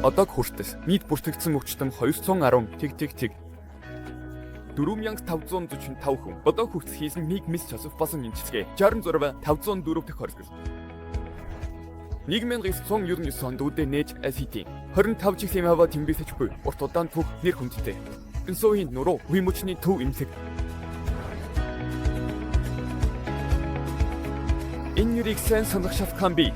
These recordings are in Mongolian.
Одог хүртэл нийт бүртгэгдсэн өвчтөн 210 тэг. 4545 хүн одоо хүртэл хийсэн нэг мис Жозеф болсон эмчилгээ 66 504 дэх хоригдол. 1999 онд үүдээ нээж ACT 25 жилийн хава тэмдэглэж буй урт удаан түүх нэр хүндтэй. Энсогийн нуруу үе мөчний төв эмнэлэг. Энэ нэрийг сайн санах шалтгаан бий.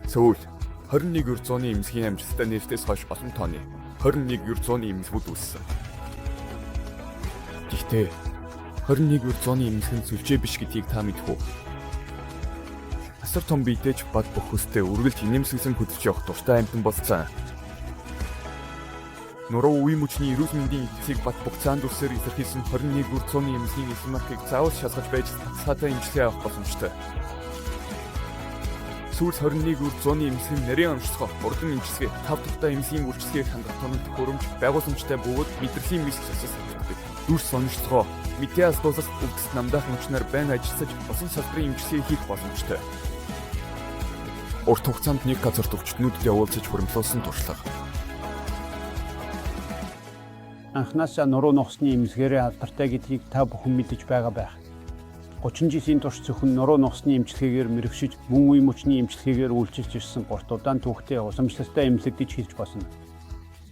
Сүүл 21-р зууны эмнэлгийн амжилттай нэртээс хойш олон тооны 21-р зууны эмнэлгүүд үүссэн. Гэхдээ 21-р зууны эмнэлэг нь сүлжээ биш гэдгийг та мэдэх үү? Асар том биетэйч бат бөх хөстэй үргэлж инээмсэглэн хөдөлж явах дуртай амьтан болсон. Нуруу үе мөчний эрүүл мэндийн эцсийг бат бөх цаанд үсээр илэрхийлсэн 21-р зууны эмнэлгийн эсрэг маркийг заавал шалгаж байж цацаатай эмчилгээ авах боломжтой. Сүүл 21-р зууны эмнэлгийн нарийн онцлогоо урдан эмчилгээ, тав дахьтай эмнэлгийн үйлчлэгийг хангах тоног төхөөрөмж байгууламжтай бөгөөд мэдрэлийн мис засаж өгдөг. Дүрс онцлогоо мэдээ алдуулалт өвдөс намдаах эмчнэр байн ажиллаж усан салбарын эмчилгээ хийх боломжтой. Урт хугацаанд нэг газарт өвчтнүүдэд явуулж хуримтлуулсан туршлага. Анхнаасаа нуруу нухсны эмнэлгээрээ алдартай гэдгийг та бүхэн мэдэж байгаа байх. 30 жилийн турш зөвхөн нуруу нухсны эмчилгээгээр мэрэгшиж мөн үе мөчний эмчилгээгээр үйлчилж ирсэн урт удаан түүхтэй уламжлалтай эмнэлэгдэж хэлж болно.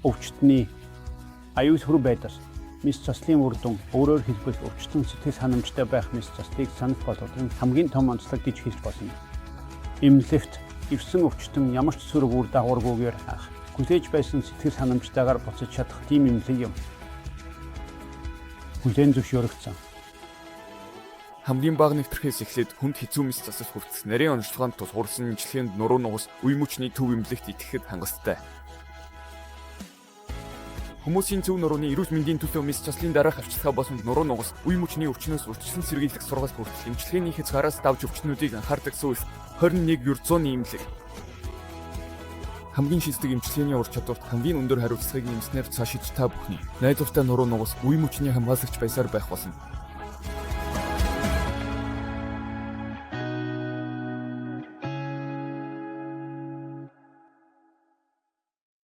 Өвчтний аюул хүр байдал, мис заслын үр дүн, өөрөөр хэлбэл өвчтөн сэтгэл ханамжтай байх мис заслыг санах болгохын хамгийн том онцлог гэж хэлж болно. Эмнэлэгт эвсэн өвчтөн ямар ч сөрөг үр дагаваргүйгээр хүлээж байсан сэтгэл ханамжтайгаар буцаж чадах тийм эмнэлэг юм. Хүлээн зөвшөөрөгдсөн. Хамгийн бага нэвтрхээс эхлээд хүнд хэцүү мис засаж хүртэл нарийн онцлогоонд тус хурсан эмчилгээнд нуруу нугас үе мөчний төв эмнэлэгт итгэхэд хангалттай. Хүмүүсийн зөв нурууны эрүүл мэндийн төлөө мис заслын дараах авчилгаа болсон нуруу нугас үе мөчний өвчнөөс урьдчилан сэргийлэх сургалт хүртэл эмчилгээний хязгаараас давж өвчтнүүдийг анхаардаг сүүл 21-р зууны эмнэлэг. Хамгийн шилдэг эмчилгээний ур чадварт хамгийн өндөр хариуцлагыг нэмснээр цаашид та бүхний найдвартай нуруу нугас үе мөчний хамгаалагч байсаар байх болно.